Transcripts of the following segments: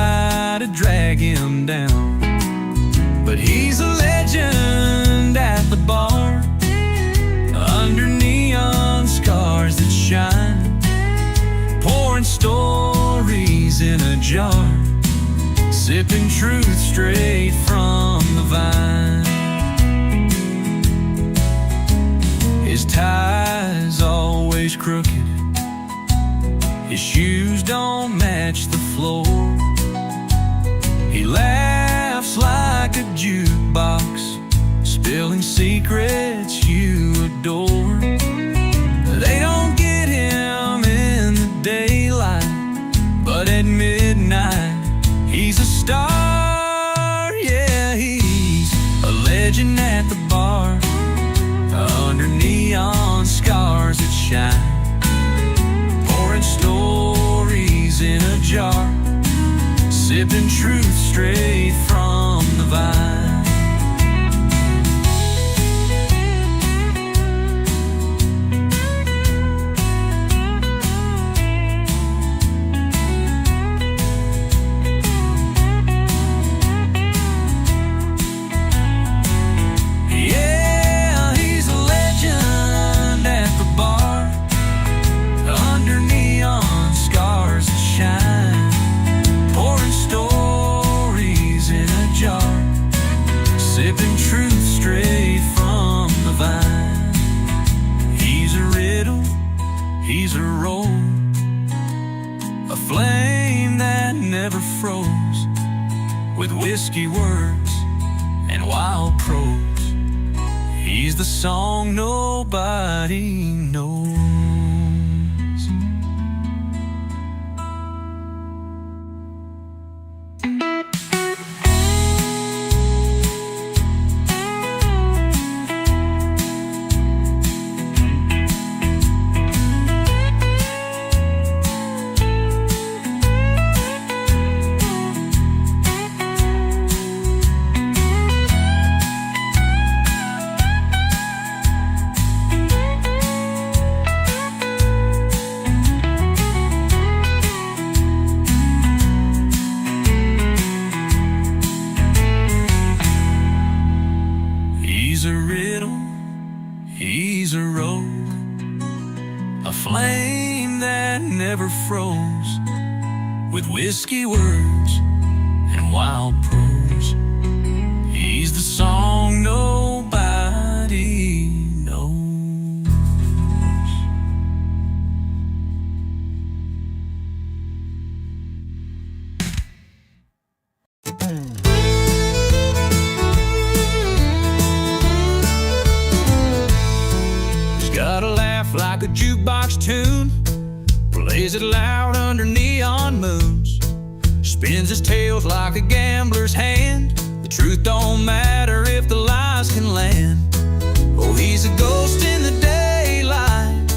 try to drag him down, but he's a legend at the bar, under neon scars that shine, pouring stories in a jar, sipping truth straight from the vine. His tie's always crooked, his shoes don't match the floor. He laughs like a jukebox, spilling secrets you adore. They don't get him in the daylight, but at midnight he's a star. Yeah, he's a legend at the bar, under neon scars that shine, pouring stories in a jar, sipping truth straight from the vine. Sipping truth straight from the vine. He's a riddle, he's a roll, a flame that never froze, with whiskey words and wild prose. He's the song nobody knows. He's a riddle, he's a road, a flame that never froze, with whiskey words and wild prose. He's the song nobody knows. Got a laugh like a jukebox tune, plays it loud under neon moons, spins his tales like a gambler's hand. The truth don't matter if the lies can land. Oh, he's a ghost in the daylight,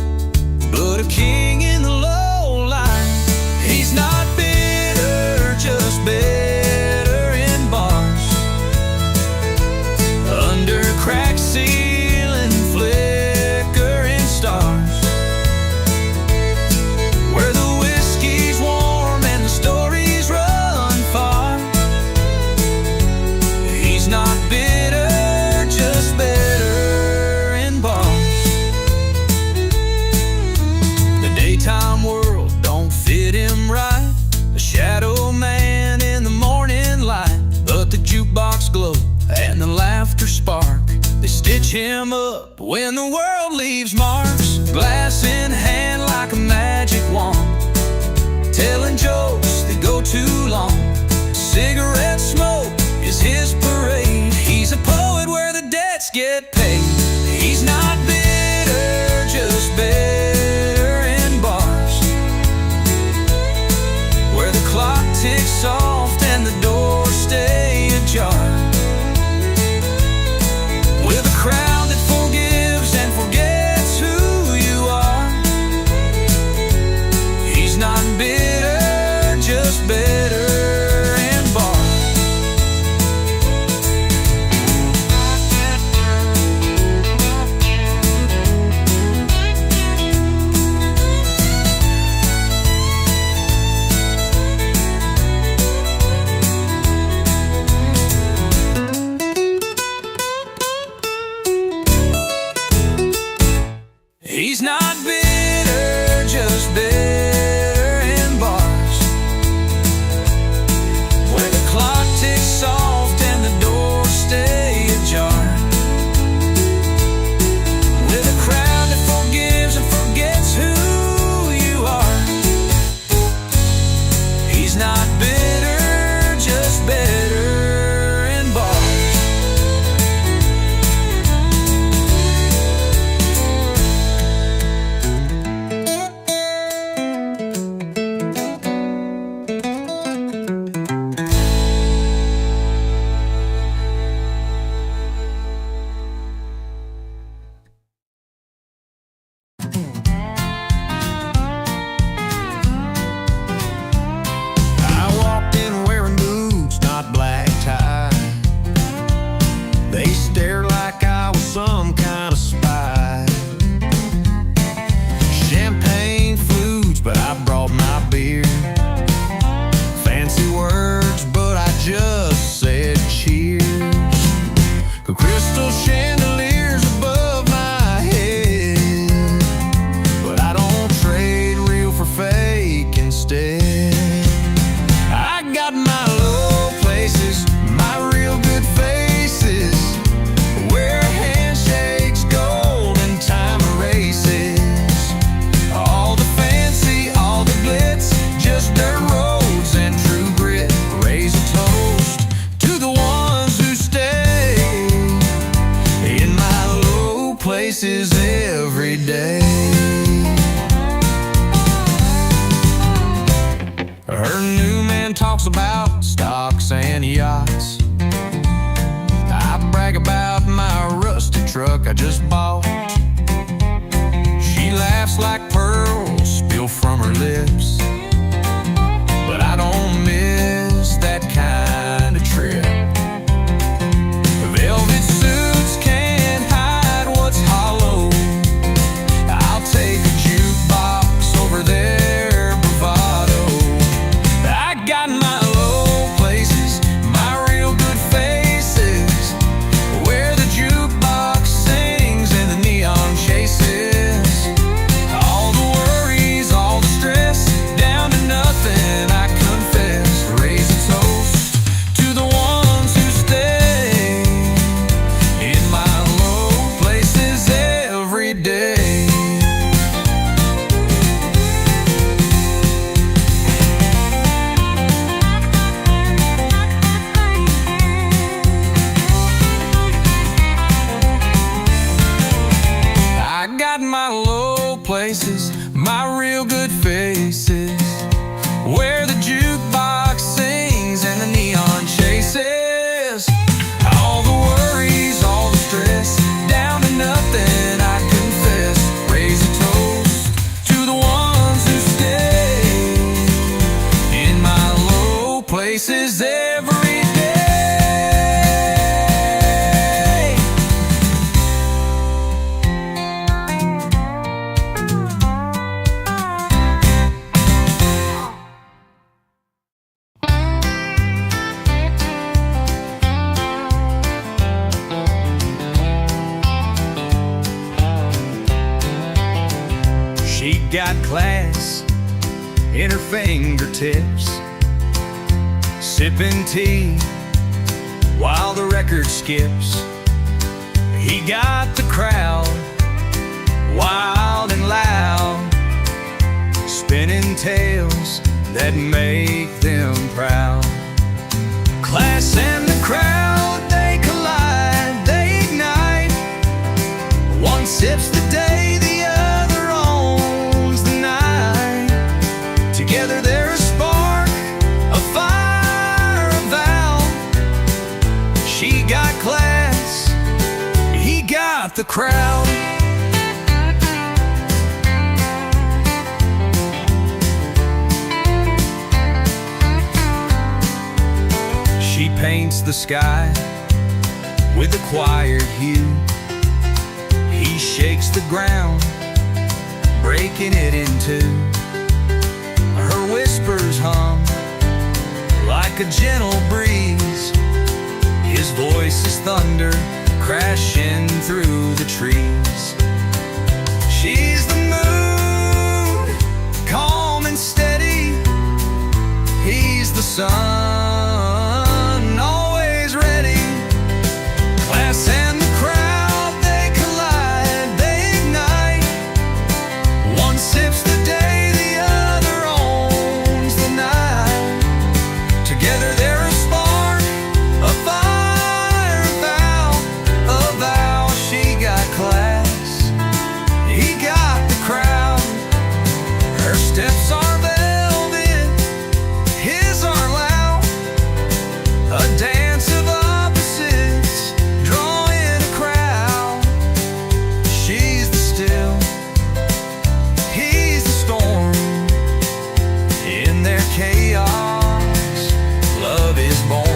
but a king in the low light. He's not bitter, just better in bars, under cracked ceiling flickering stars, where the whiskey's warm and the stories run far. He's not bitter, just better in bars. The daytime world don't fit him right, a shadow man in the morning light, but the jukebox glow and the laughter spark, they stitch him up when the world leaves marks. Glass in hand like a magic wand, telling jokes that go too long. Cigarette smoke is his parade. He's a poet where the debts get paid. He's not bitter, just better in bars, where the clock ticks soft and the doors stay ajar, with a crowd that forgives and forgets who you are. talks about stocks and yachts. I brag about my rusty truck I just bought. She laughs like pearls spill from her lips, but I don't miss that kind of trip. Velvet suits can't hide what's hollow. I'll take a jukebox over their bravado. I got my low places, my real good faces, where the jukebox sings and the neon chases. All the worries, all the stress, down to nothing, I confess. Raise a toast to the ones who stay in my low places every day. I got my low places, my real good faces, where the jukebox sings and the neon chases. All the worries, all the stress, down to nothing, I confess. Raise a toast to the ones who stay in my low places every day. She got class in her fingertips, sipping tea while the record skips. He got the crowd wild and loud, spinning tales that make them proud. Class and the crowd, they collide, they ignite. One sips the day, the other owns the night. Together they're a spark, a fire, a vow. She got class, he got the crowd. She paints the sky with a quiet hue. He shakes the ground, breaking it in two. Her whispers hum like a gentle breeze. His voice is thunder crashing through the trees. She's the moon, calm and steady. He's the sun, always ready. Class and the crowd, they collide, they ignite. One sips the day, the other owns the night. Together they're a spark, a fire, a vow. She got class, he got the crowd. Her steps are velvet, his are loud. A dance of opposites, drawing a crowd. She's the still, he's the storm. In their chaos, love is born.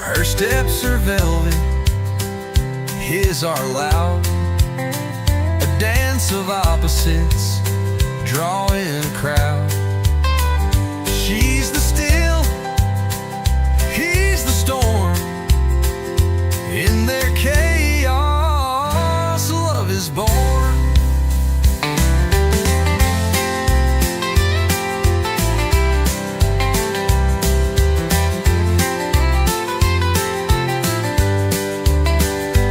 Her steps are velvet, his are loud. A dance of opposites, drawing a crowd. She's the still, he's the storm. In their chaos, love is born.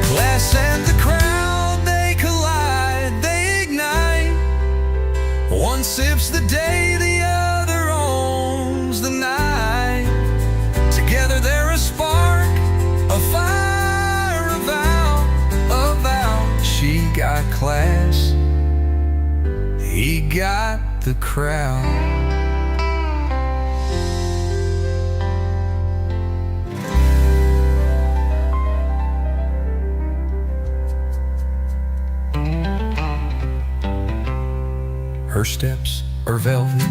Class and the crowd, they collide. sips the day, the other owns the night. Together they're a spark, a fire, a vow. She got class, he got the crowd. Her steps are velvet,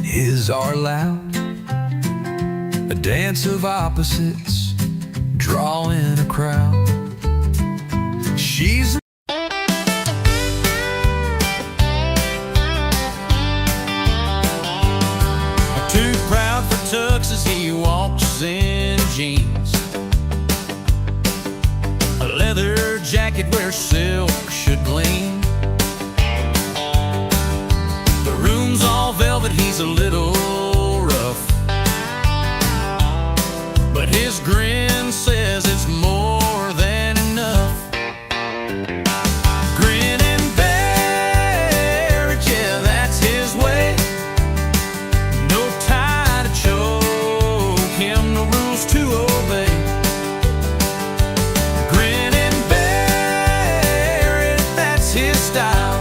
his are loud, a dance of opposites drawing a crowd. She's too proud for tux as he walks in jeans, a leather jacket where silk should gleam. All velvet, he's a little rough, but his grin says it's more than enough. Grin and bear it, yeah, that's his way. No tie to choke him, no rules to obey. Grin and bear it, that's his style.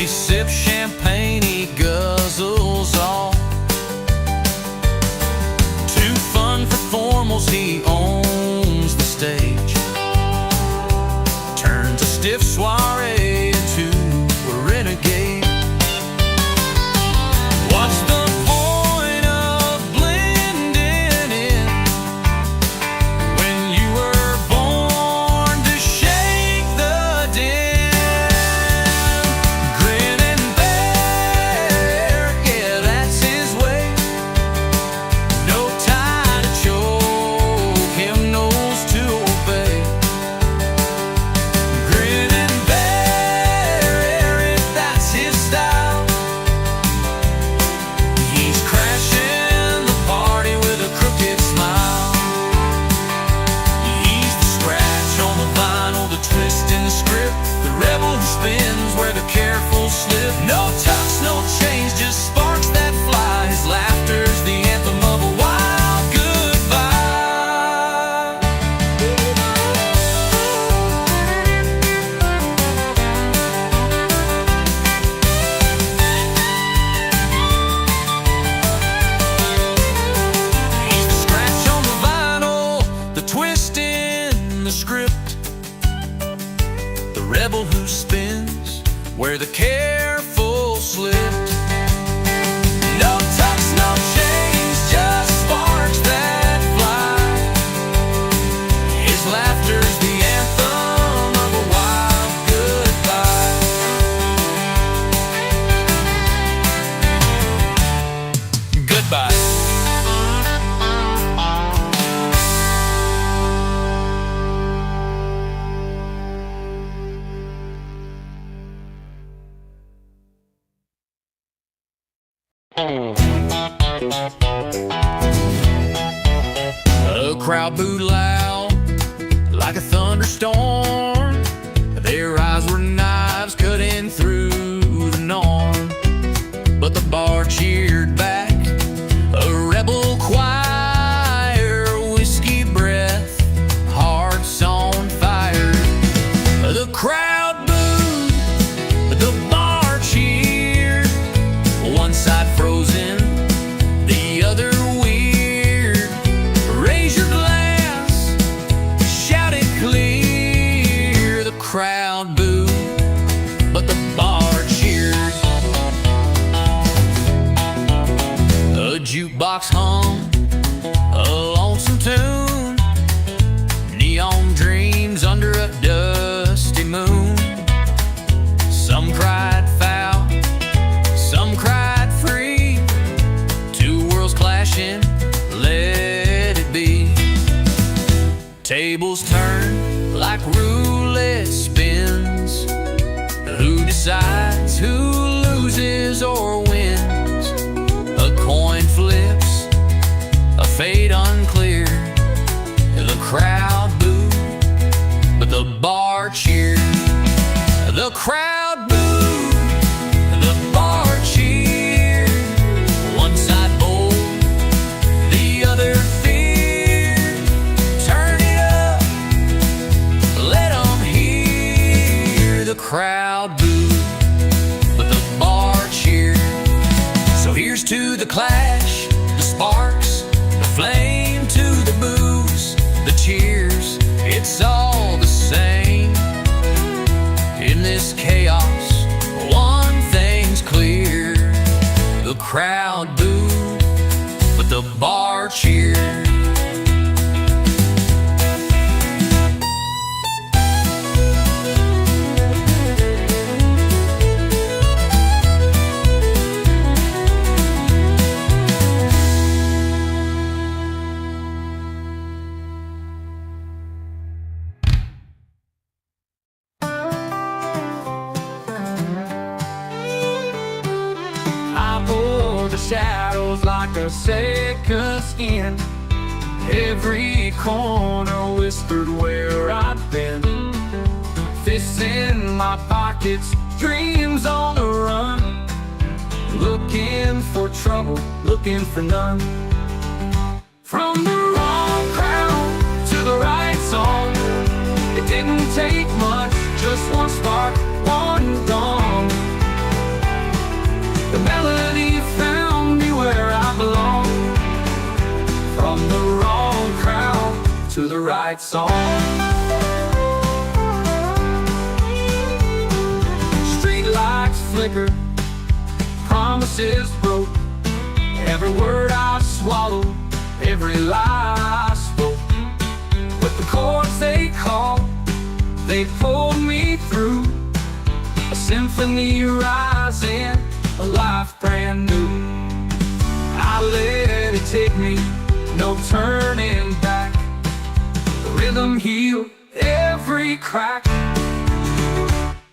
Sip champagne, he guzzles all. Too fun for formals, he owns the stage. Turns a stiff soiree into a renegade. What's the point of blending in when you were born to shake the den? No tucks, no change, just sparks that fly. His laughter's the anthem of a wild goodbye. He's the scratch on the vinyl, the twist in the script, the rebel who spins where the careful slipped. No tucks, no chains, just sparks that fly. His laughter's the anthem of a wild goodbye. Goodbye. The crowd booed loud like a thunderstorm. Their eyes were knives cutting through the norm. But the bar cheered back, a rebel choir, whiskey breath, hearts on fire. The crowd booed, the bar cheered, one side frozen, the other weird. Raise your glass, shout it clear. The crowd booed, but the bar cheered. A jukebox hummed a lonesome tune, neon dreams under a dusty moon. Some cried foul, some cried free. Two worlds clashing, let it be. Tables turn like roulette spins. Who decides who loses or wins? clash, the sparks, the flame to the booze, the cheers, it's all the same. In this chaos, one thing's clear: the crowd booed, but the bar cheered. Shadows like a second skin. Every corner whispered where I've been. Fists in my pockets, dreams on the run. Looking for trouble, looking for none. From the wrong crowd to the right song. It didn't take much, just one spark, one dawn. The melody found me where I belong. From the wrong crowd to the right song. Streetlights flicker, promises broke. Every word I swallowed, every lie I spoke. With the chords they called, they pulled me through. A symphony rising, a life brand new. I let it take me, no turning back. The rhythm healed every crack.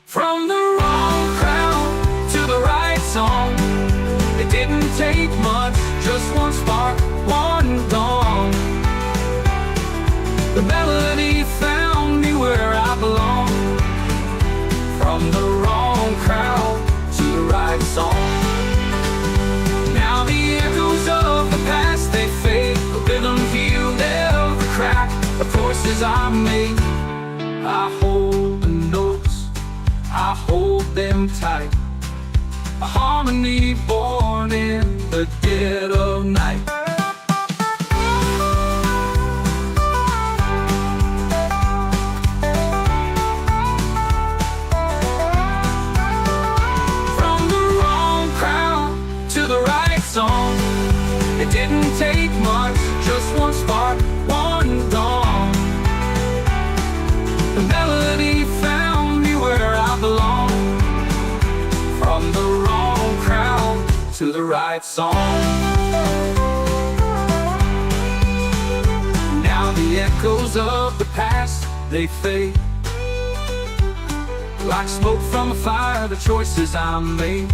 From the wrong crowd to the right song. It didn't take much, just one spark, one dawn. The melody found me where I belong. From the wrong crowd to the right song. Now the echoes of the past, they fade. The rhythm healed every crack. The choices I made, I hold the notes, I hold them tight. A harmony born in the dead of night. It didn't take much, just one spark, one dawn. The melody found me where I belong. From the wrong crowd to the right song. Now the echoes of the past, they fade. Like smoke from a fire, the choices I made.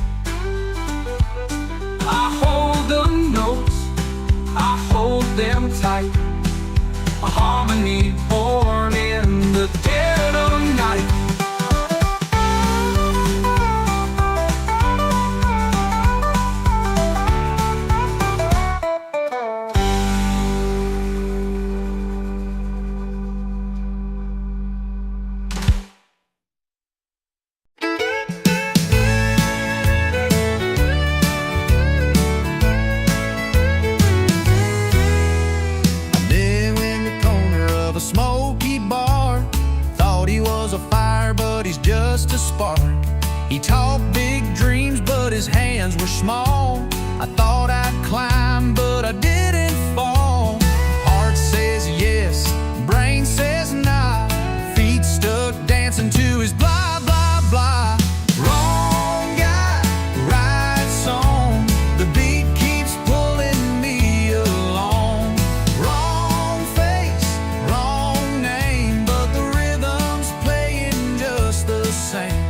I hold the notes, I hold them tight. A harmony born in the dead of night. He talked big dreams, but his hands were small. I thought I'd climb, but I didn't fall. Heart says yes, brain says nah. Feet stuck dancing to his blah, blah, blah. Wrong guy, right song. The beat keeps pulling me along. Wrong face, wrong name, but the rhythm's playing just the same.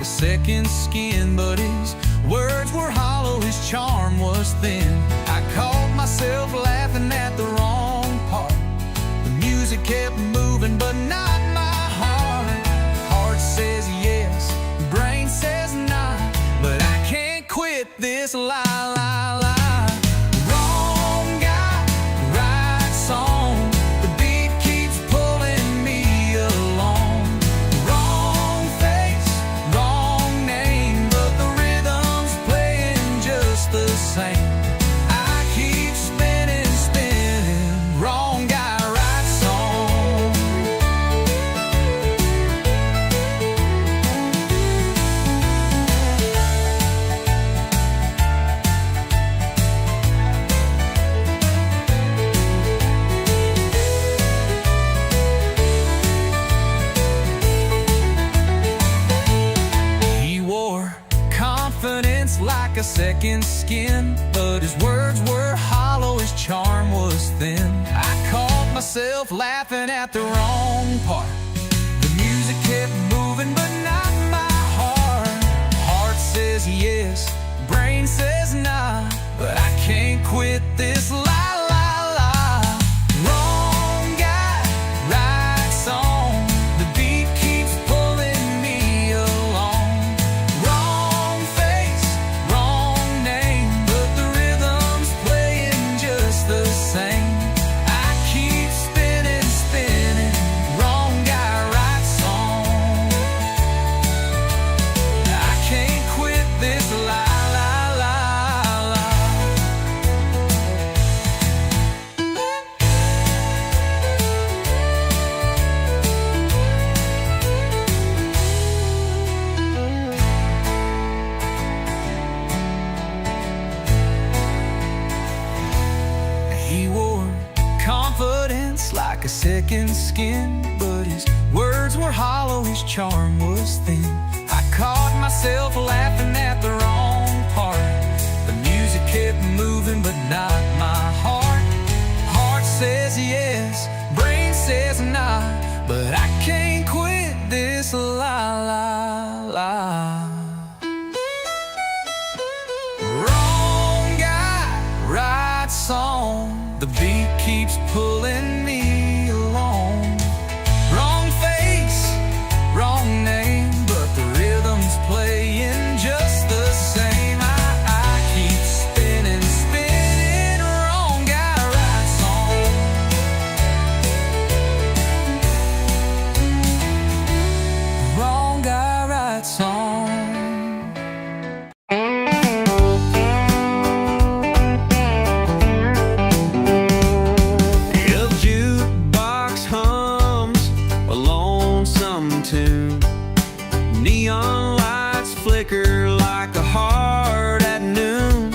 Second skin, but his words were hollow, his charm was thin. I caught myself laughing at the wrong part. The music kept moving, but not my heart. Heart says yes, brain says nah, but I can't quit this lie, lie, lie. Wrong guy, second skin, but his words were hollow, his charm was thin. I caught myself laughing at the wrong part. The music kept moving, but not my heart. Heart says yes, brain says nah, but I can't quit this lie. Like a second skin, but his words were hollow, his charm was thin. I caught myself laughing at the wrong part. The music kept moving, but not my heart. Heart says yes, brain says nah, but I can't quit this lie. Wrong guy, right song. The beat keeps pulling me along. Wrong face, wrong name, but the rhythm's playing just the same. I keep spinning, spinning. Wrong guy, right song. Wrong guy, right song. Neon lights flicker like a heart at noon.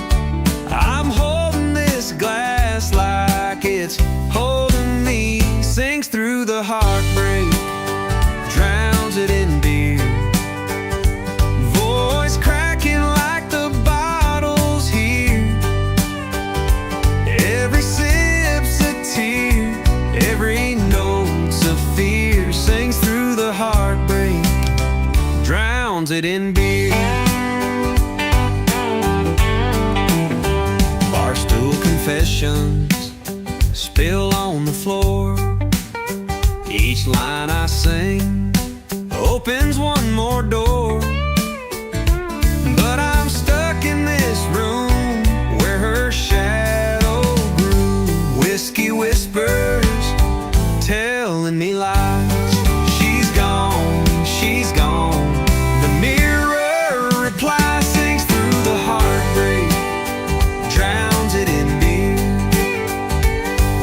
I'm holding this glass like it's holding me. Sings through the heartbreak, drowns it in beer. Voice cracking like the bottles here. Every sip's a tear, every note's a fear. Sings through the heartbreak, drowns it in beer. Barstool confessions spill on the floor. Each line I sing opens one more door. But I'm stuck in this room where her shadow grew. Whiskey whispers telling me lies. She's gone, she's gone. The mirror reply, sings through the heartbreak, drowns it in beer.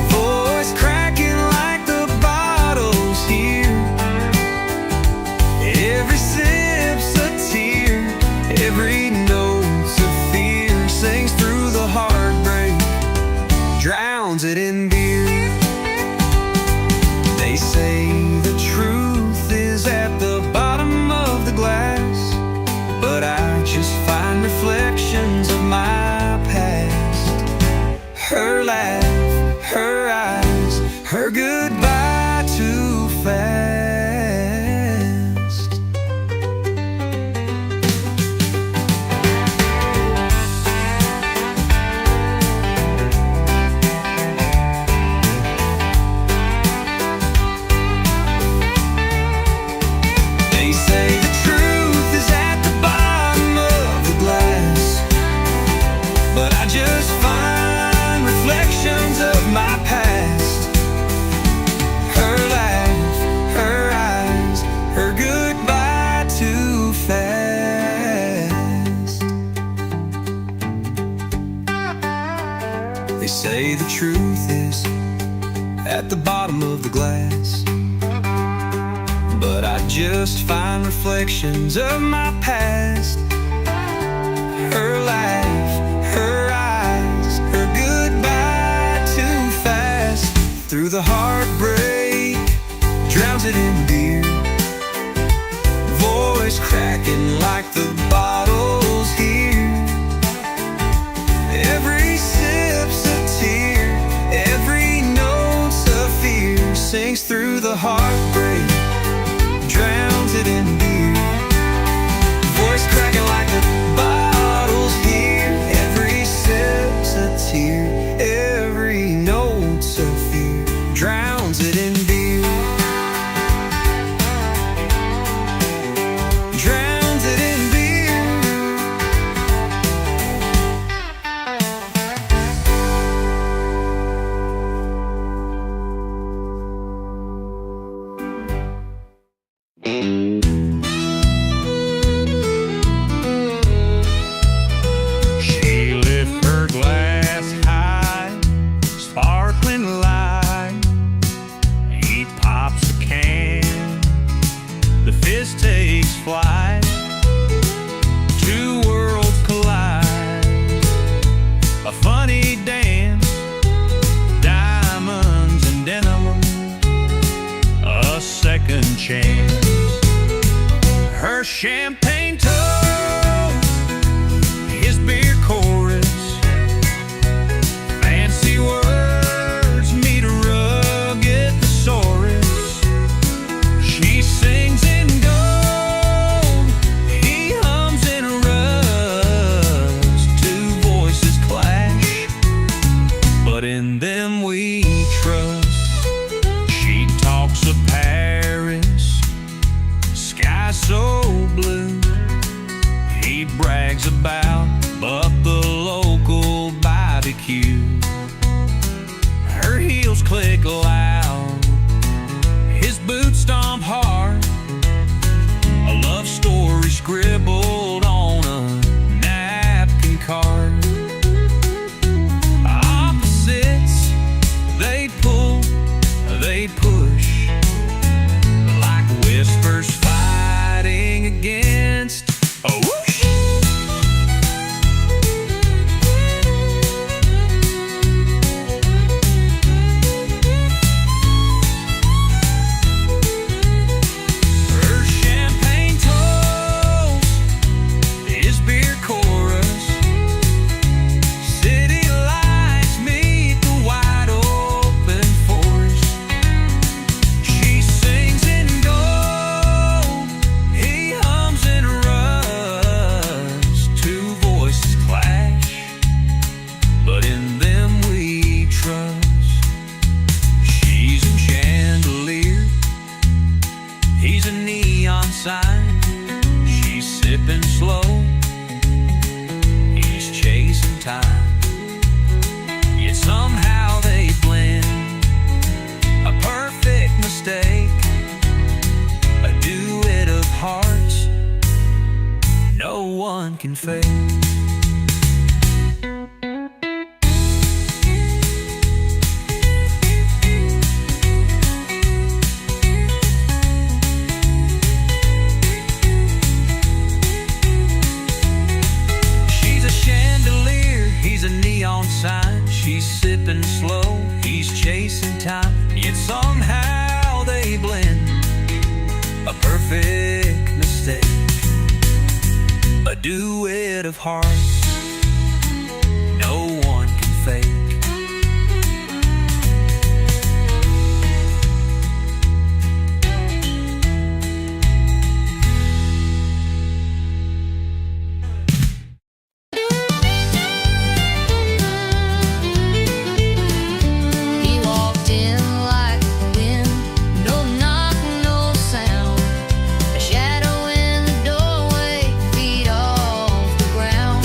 Voice cracking like the bottles here. Every sip's a tear, every note's a fear. Sings through the heartbreak, drowns it in beer. They say the truth is at the bottom of the glass, but I just find reflections of my past. Her laugh, her eyes, her goodbye too fast. They say the truth is at the bottom of the glass, but I just find reflections of my past. Her laugh, her eyes, her goodbye too fast. They say the truth is at the bottom of the glass, but I just find reflections of my past. Her laugh, her eyes, her goodbye too fast. Through the heartbreak, drowns it in beer. Voice cracking like the bottles here. through the heartbreak, drowns it in beer. Voice cracking like the bottles here. Every sip's a tear, every note's a fear, drowns it in beer. Drowns it in beer. She lifts her glass high, sparkling light. He pops a can, the fist takes flight. Two worlds collide, a funny dance, diamonds and denim, a second chance. Her champagne toast, his beer chorus, fancy words meet a rugged thesaurus. She sings in gold, he hums in rust. Two voices clash, but in them we trust. She talks of Paris, sky so blue. He brags about but the local barbecue. Her heels click loud, his boots stomp hard. A love story scribbled on a napkin card. Opposites, they pull, they push, like whispers fighting against a whoosh. Her champagne toast, his beer chorus, city lights meet the wide open forest. She sings in gold, he hums in rust. Two voices clash, but in them we trust. She's a chandelier, he's a neon sign. She's sipping slow, he's chasing time. Yet somehow they blend, a perfect mistake, a duet of hearts no one can fake. She's a chandelier, he's a neon sign. She's sipping slow, he's chasing time. Yet somehow they blend, a perfect mistake, a duet of hearts no one can fake. He walked in like the wind, no knock, no sound. A shadow in the doorway, feet off the ground.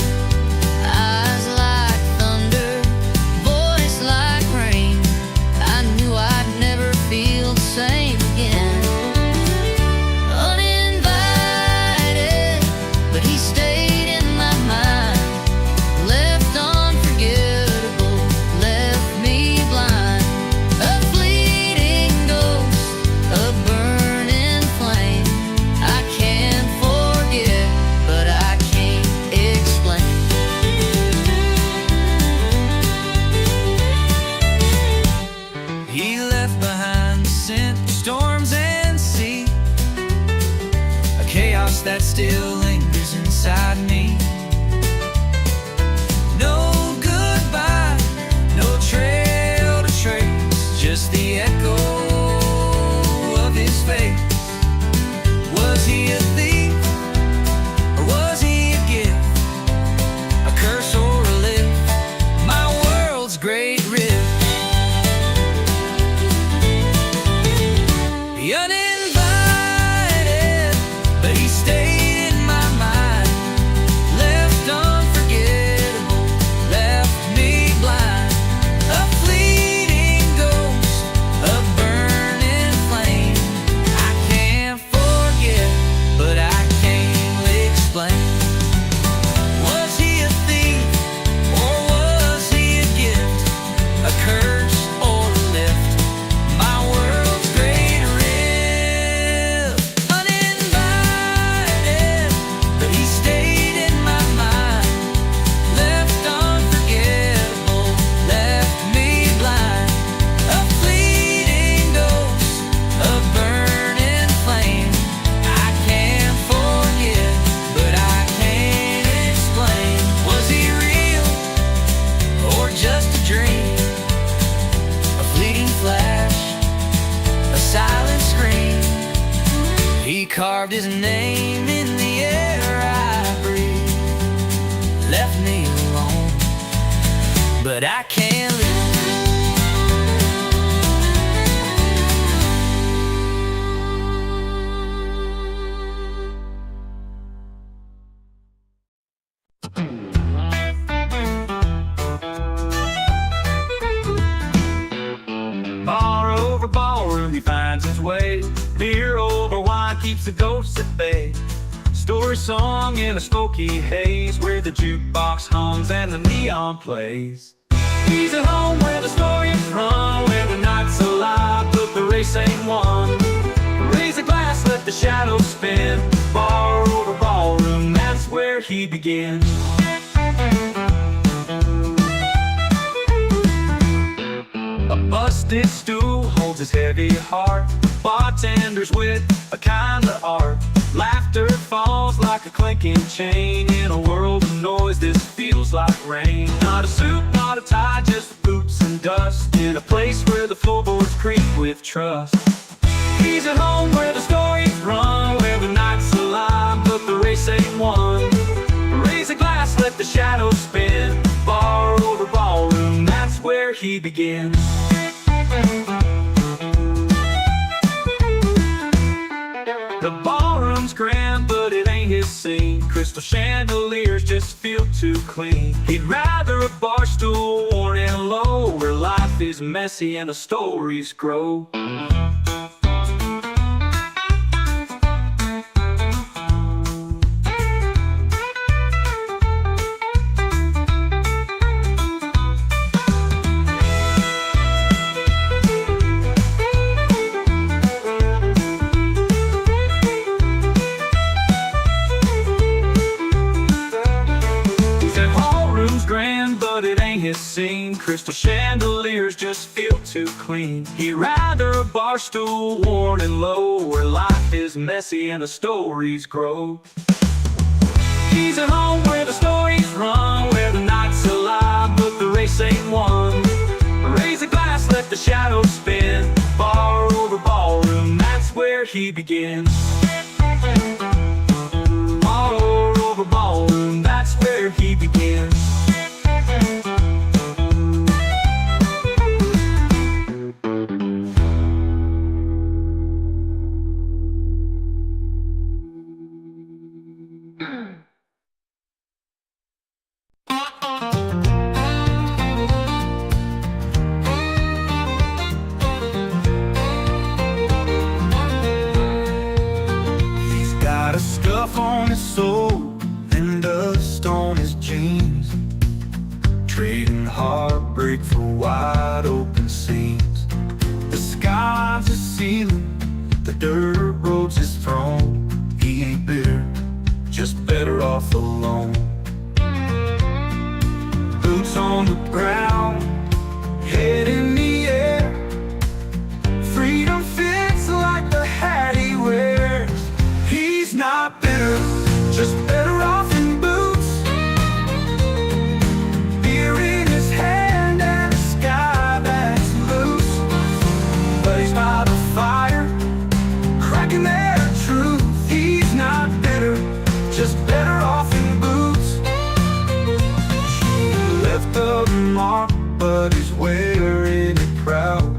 but I can't lose. Bar over ballroom, he finds his way. Beer over wine keeps the ghosts at bay. Story song in a smoky haze, where the jukebox hums and the neon plays. He's at home where the story is run, where the night's alive but the race ain't won. Raise a glass, let the shadows spin. Bar over ballroom, that's where he begins. A busted stool holds his heavy heart. Bartender's wit, a kind of art. Laughter falls like a clinking chain. In a world of noise, this feels like rain. Not a suit, not a tie, just boots and dust. In a place where the floorboards creak with trust. He's at home where the stories run, where the night's alive but the race ain't won. Raise a glass, let the shadows spin. Bar over ballroom, that's where he begins. The ballroom's grand, but it ain't his scene. Crystal chandeliers just feel too clean. He'd rather a bar stool worn and low, where life is messy and the stories grow. His scene, crystal chandeliers just feel too clean. He'd rather a bar stool worn and low, where life is messy and the stories grow. He's at home where the stories run, where the night's alive but the race ain't won. Raise a glass, let the shadows spin. Bar over ballroom, that's where he begins. Bar over ballroom, that's where he begins. On his soul and dust on his jeans, trading heartbreak for wide open scenes. The sky's his ceiling, the dirt road's his throne. He ain't bitter, just better off alone. Boots on the ground, head in the air. Freedom fits like the hat he wears. He's not bitter, just better off in boots. Beer in his hand and a sky that's loose. But he's by the fire, cracking their truth. He's not bitter, just better off in boots. Left a mark, but he's wearing it proud.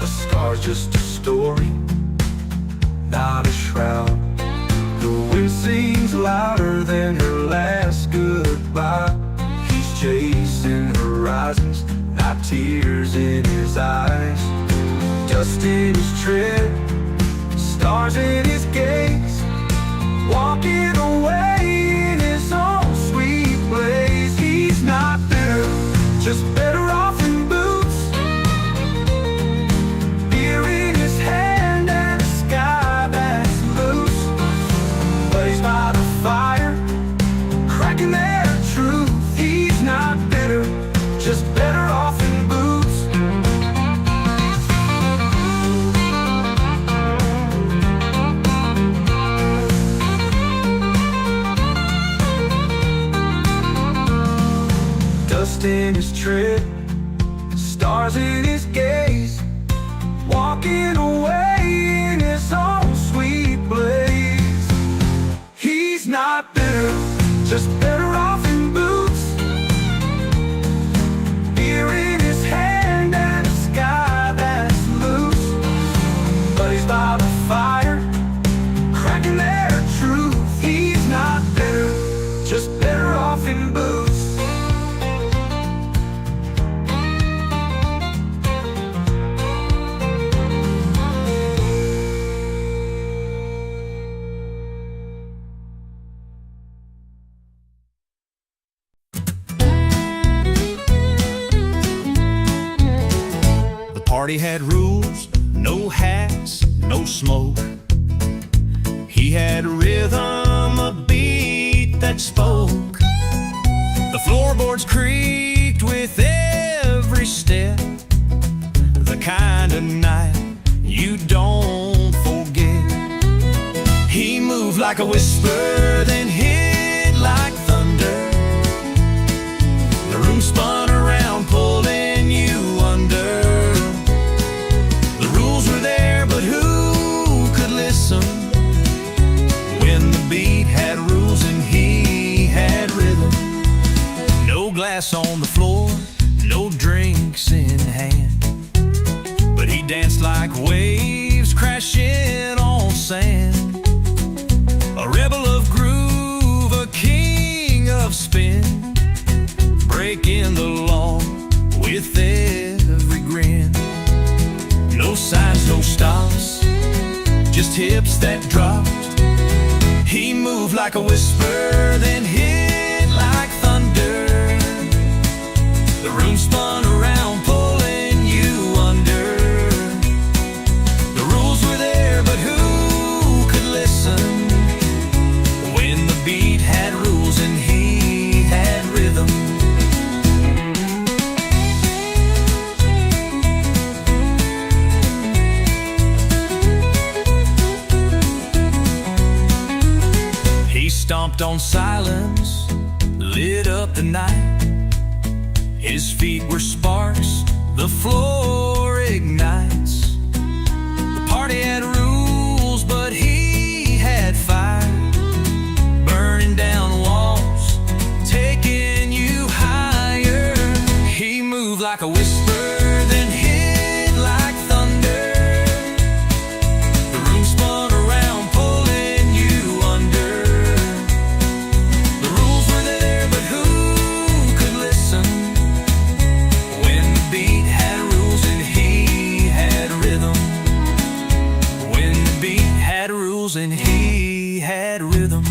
A scar's just a story, not a shroud. The wind sings louder than her last goodbye. He's chasing horizons, not tears in his eyes. Dust in his tread, stars in his gaze. Walking away in his own sweet ways. He's not bitter, just better off in boots. Beer in his hand and a sky that's loose. But he's by the fire, cracking their truth. He's not bitter, just better off in boots. Dust in his tread, stars in his gaze. Walking away in his own sweet blaze. He's not bitter, just better off in boots. party had rules, no hats, no smoke. He had rhythm, a beat that spoke. The floorboards creaked with every step, the kind of night you don't forget. He moved like a whisper, then hit like thunder. The room spun around, pulling you under. The rules were there, but who could listen when the beat had rules and he had rhythm? No glass on the floor, no drinks in hand, but he danced like waves crashing on sand. A rebel of groove, a king of spin, breaking the law with every grin. No signs, no stops, just hips that dropped. He moved like a whisper, then hit like thunder. The room spun around, pulling you under. The rules were there, but who could listen when the beat had rules and he had rhythm? He stomped on silence, lit up the night. His feet were sparks, the floor ignites. The party had rules, but he had fire, burning down walls, taking you higher. He moved like a whisper, then hit like thunder. The room spun around, pulling you under. The rules were there, but who could listen when the beat had rules and he had rhythm? When the beat had rules and he had rhythm.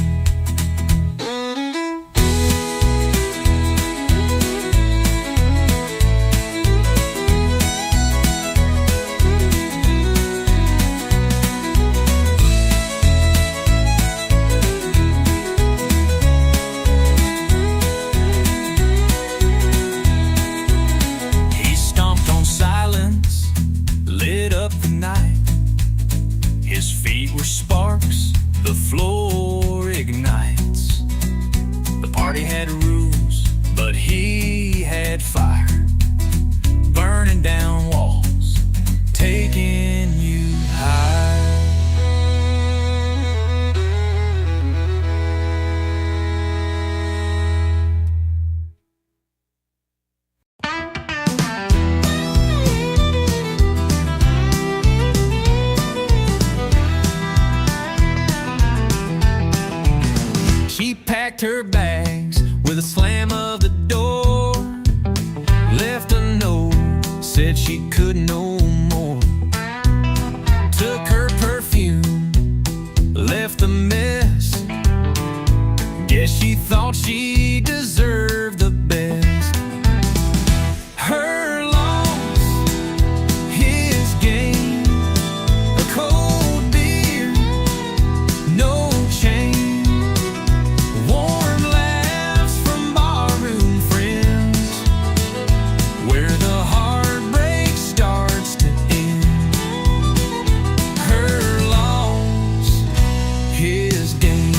He stomped on silence, lit up the night. His feet were sparks, the floor ignites. The party had rules, but he had fire, burning down walls, taking you high. She packed her bags with a slam of the door, left a note, said she could no more. Took her perfume, left the mess. Guess she thought she deserved the best. Her loss, his gain, a cold beer, no change. Warm laughs from barroom friends, where the heartbreak starts to end. Her loss, his gain.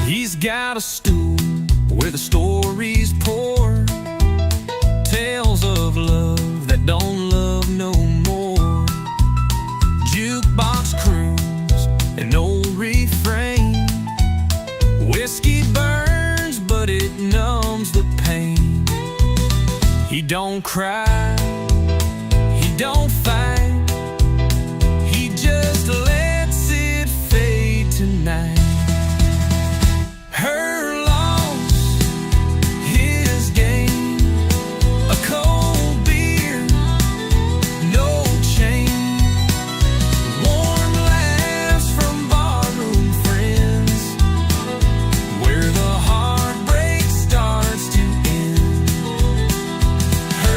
He's got a stool where the stories pour, tales of love that don't love no more. Jukebox croons, an old refrain. Whiskey burns, but it numbs the pain. He don't cry, he don't fight, he just lets it fade tonight. Her loss, his gain, a cold beer, no change. Warm laughs from barroom friends, where the heartbreak starts to end. Her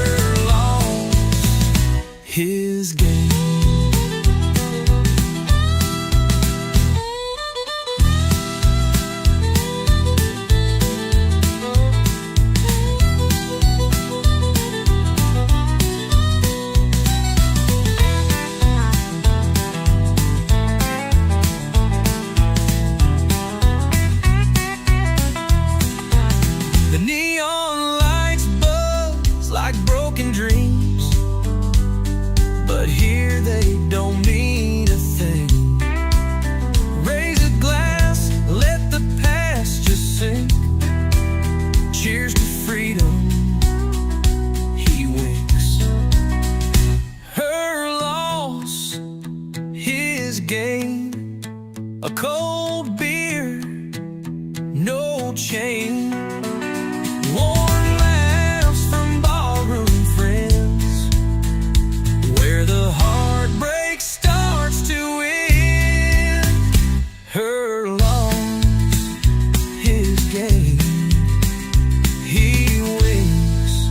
a cold beer, no change. Warm laughs from ballroom friends, where the heartbreak starts to end. Her loss, his gain, he wins.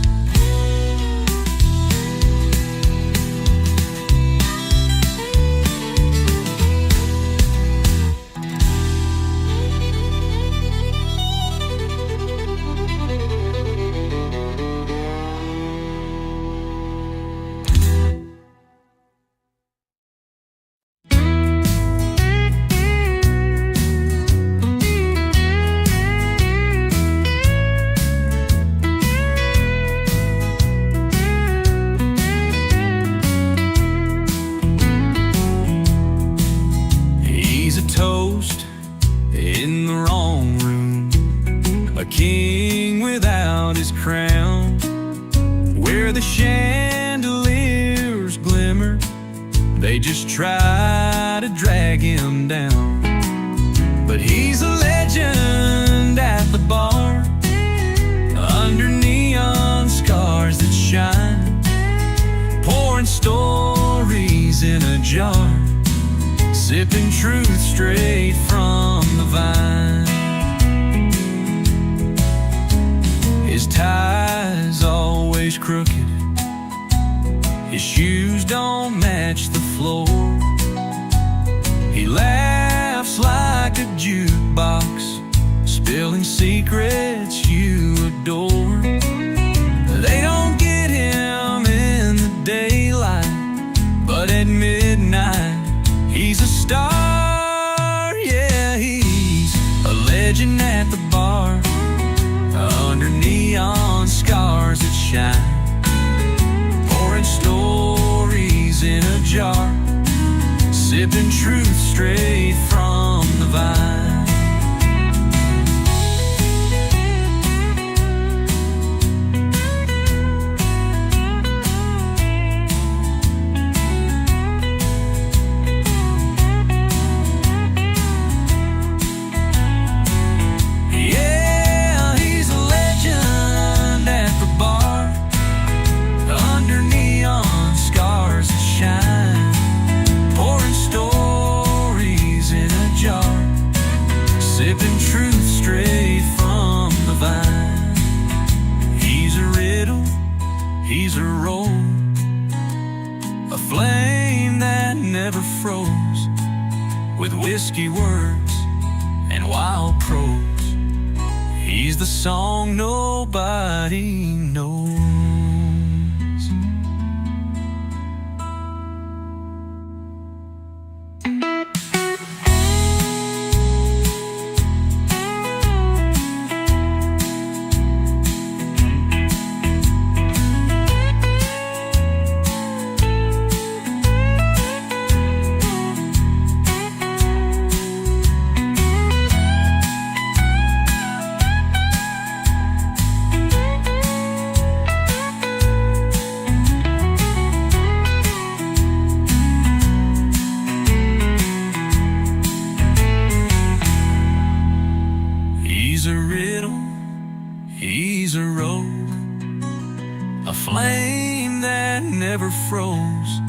He's a toast in the wrong room, a king without his crown, where the chandeliers glimmer, they just try to drag him down. But he's a legend at the bar, under neon scars that shine, pouring stories in a jar, sipping truth straight from the vine. His tie's always crooked, his shoes don't match the floor. He laughs like a jukebox, spilling secrets you adore. They don't get him in the daylight, but at midnight he's a star. Yeah, he's a legend at the bar, under neon scars that shine, pouring stories in a jar, sipping truth straight from the vine. Yeah, he's a legend at the bar, under neon scars that shine, pouring stories in a jar, sipping truth straight from the vine. He's a riddle, he's a roll, a flame that never froze, with whiskey words and wild prose. He's the song nobody knows. He's a riddle, he's a road, a flame that never froze,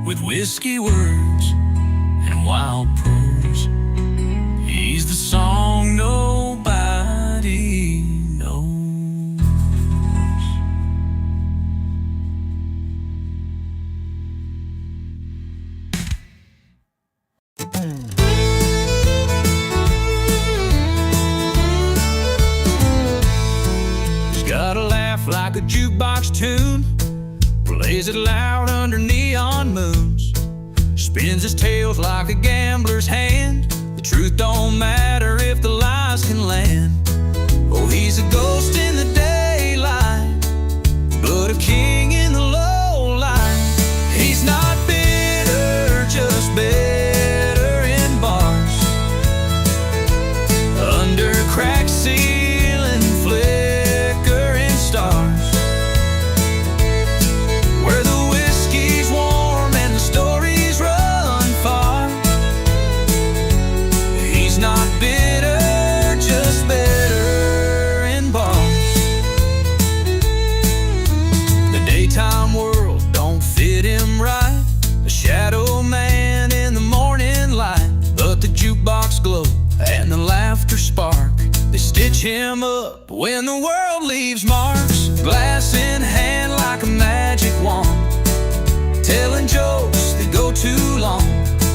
with whiskey words and wild prose. He's the song nobody knows. He's got a laugh like a jukebox tune, plays it loud under neon moons, spins his tales like a gambler's hand. The truth don't matter if the lies can land. Oh, he's a ghost in the daylight, but a king in the low light. He's not bitter, just better in bars, under cracked ceiling, flickering stars, where the whiskey's warm and the stories run far. up when the world leaves marks, glass in hand like a magic wand, telling jokes that go too long.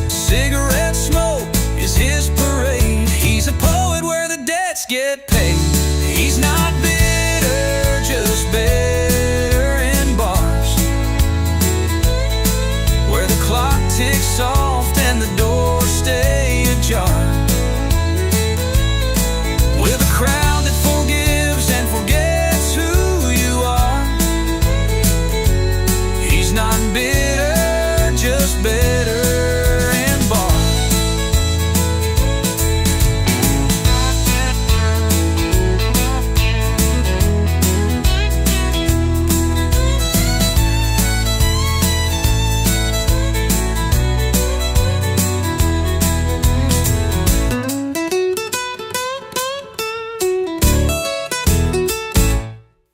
Cigarette smoke is his parade. He's a poet where the debts get paid. He's not bitter, just better in bars, where the clock ticks soft and the doors stay ajar. With a crowd that forgives and forgets who you are. He's not bitter, just better in bars.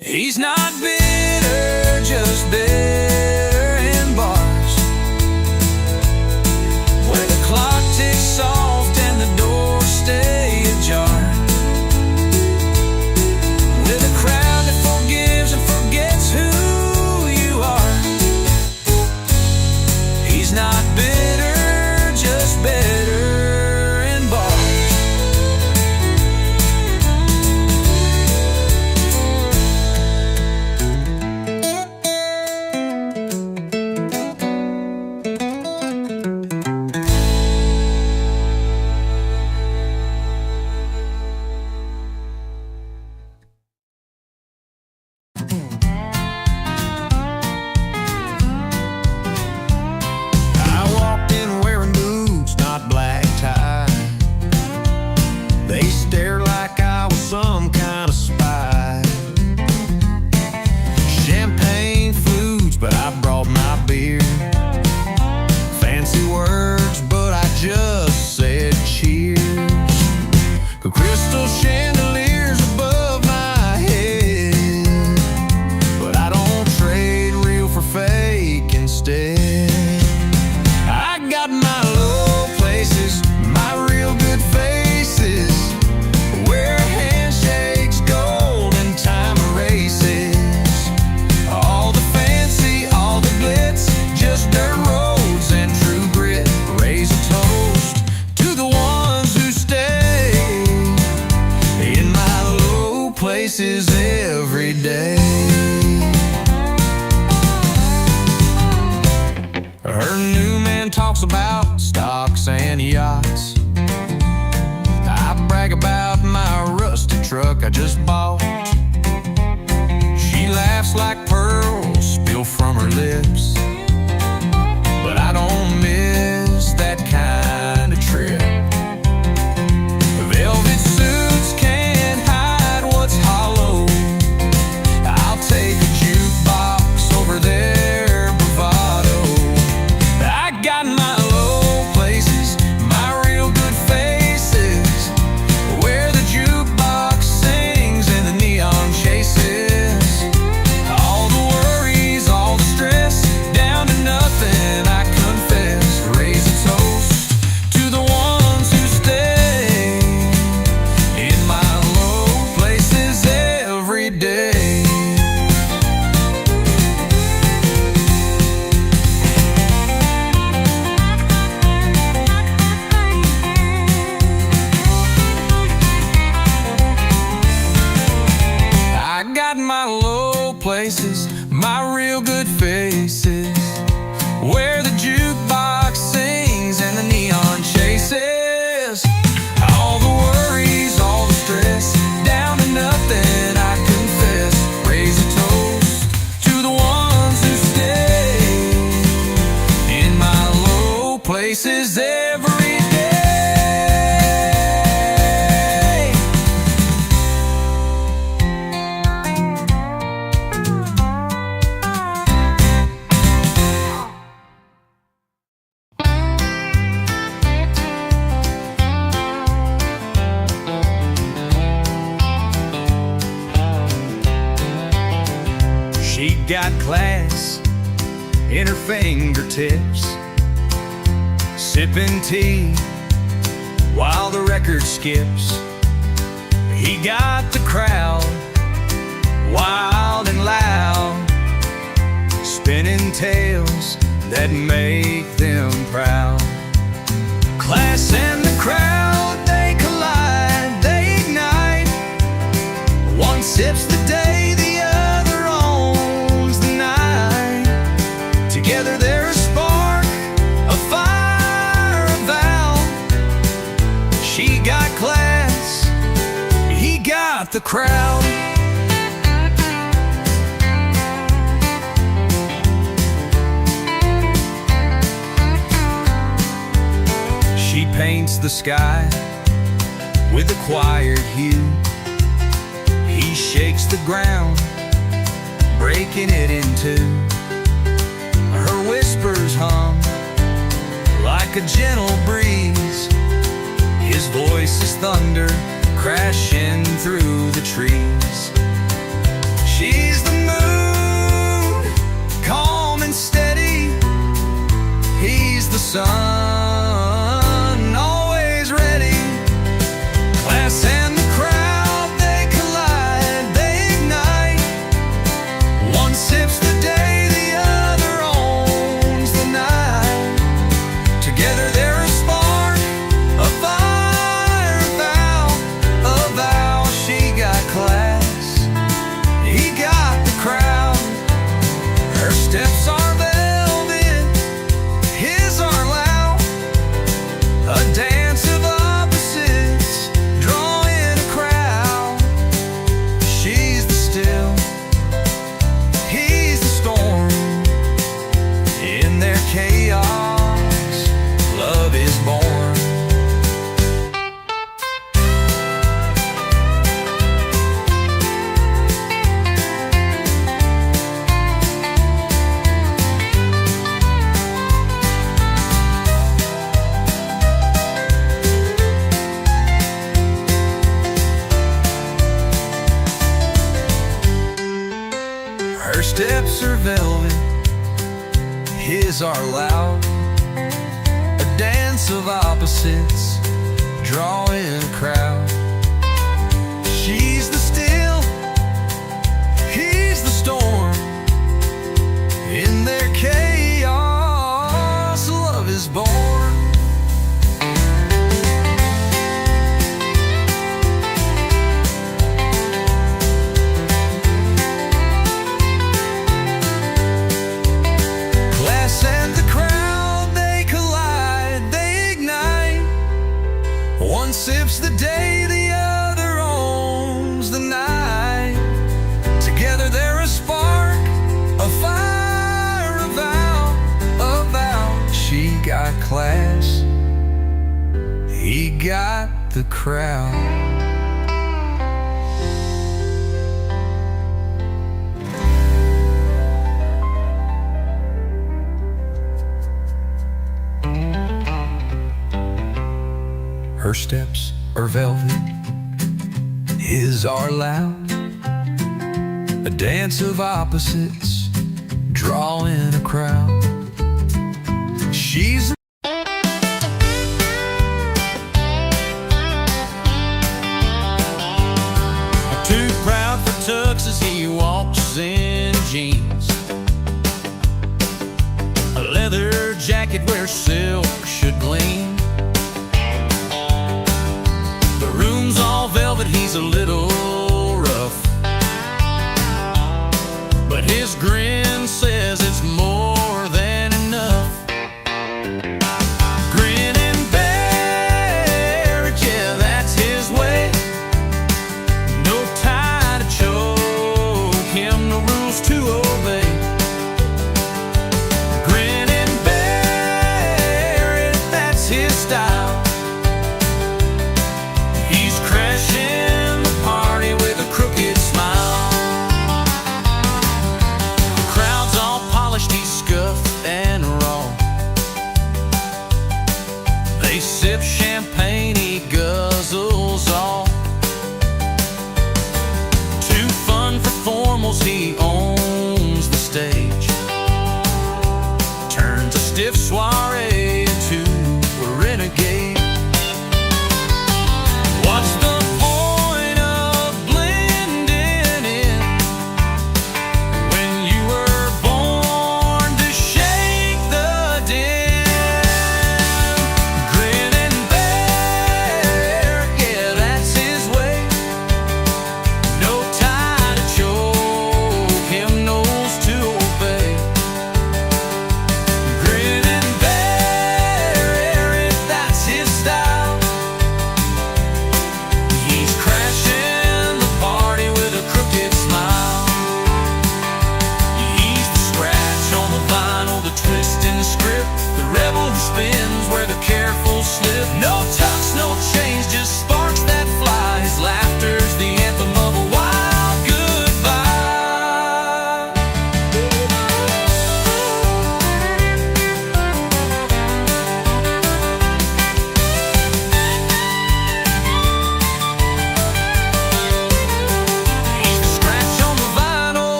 He's not bitter, just better in bars, where the clock ticks soft and the doors stay ajar. With a crowd that forgives and forgets who you are. He's not bitter, just better in bars. I walked in wearing boots, not black tie. They stared like I was some kind of spy. Champagne flutes, but I brought my beer. Fancy words, but I just said cheers. Crystal chandeliers above my head, but I don't trade real for fake instead. I got my low places, my real good faces, where handshakes, gold, and time erases. All the fancy, all the glitz, just dirt roads and true grit. Raise a toast to the ones who stay in my low places every day. Her new man talks about stocks and yachts. I brag about my rusty truck I just bought. She laughs like pearls spill from her lips, but I don't miss that kind of trip. Velvet suits can't hide what's hollow. I'll take a jukebox over their bravado. I got my low places, my real good faces, where the jukebox sings and the neon chases. All the worries, all the stress, down to nothing, I confess. Raise a toast to the ones who stay in my low places every day. I got my low places, my real good faces, where the jukebox sings and the neon chases. All the worries, all the stress, down to nothing, I confess. Raise a toast to the ones who stay in my low places every day. She got class in her fingertips, sipping tea while the record skips. He got the crowd wild and loud, spinning tales that make them proud. Class and the crowd, they collide, they ignite. One sips the day, the other owns the night. Together they're a spark, a fire, a vow. She got class, he got the crowd. She paints the sky with acquired hue. He shakes the ground, breaking it in two. Her whispers hum like a gentle breeze. His voice is thunder crashing through the trees. She's the moon, calm and steady. He's the sun, always ready. Class and the crowd, they collide, they ignite. One sips the day, the other owns the night. Together they're a spark, a fire, a vow. She got class, he got the crowd. Her steps are velvet, his are loud. A dance of opposites, drawing a crowd. She's the still, he's the storm. In their chaos, love is born. Her steps are velvet, his are loud. A dance of opposites, drawing a crowd. She's the still, he's the storm. In their chaos, love is born. Class and the crowd, they collide, they ignite. One sips the day, the other owns the night. Together they're a spark, a fire, a vow, a vow. She got class, he got the crowd. Her steps are velvet, his are loud. A dance of opposites, drawing a crowd. She's too proud for tux as he walks in jeans. A leather jacket where silk should gleam. The room's all velvet, he's a little rough, but his grin says it's more than enough. Grin and bear it, yeah, that's his way. No tie to choke him, no rules to obey. Grin and bear it, that's his style. He's crashing the party with a crooked smile. The crowd's all polished, he's scuffed and raw. They sip champagne, he guzzles all. Too fun for formals, he owns the stage. Turns a stiff soiree into a renegade. What's the point of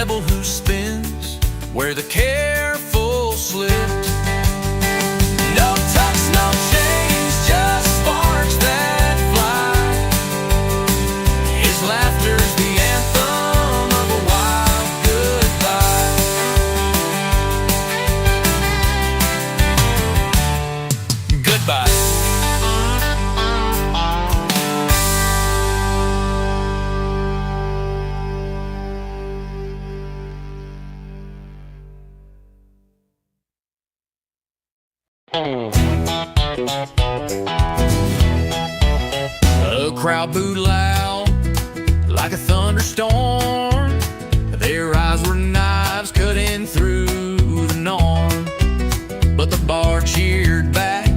devil who spins where the careful slipped. No tucks, no chains, just sparks that fly. His laughter's the anthem of a wild goodbye. Goodbye. The crowd booed loud like a thunderstorm. Their eyes were knives cutting through the norm. But the bar cheered back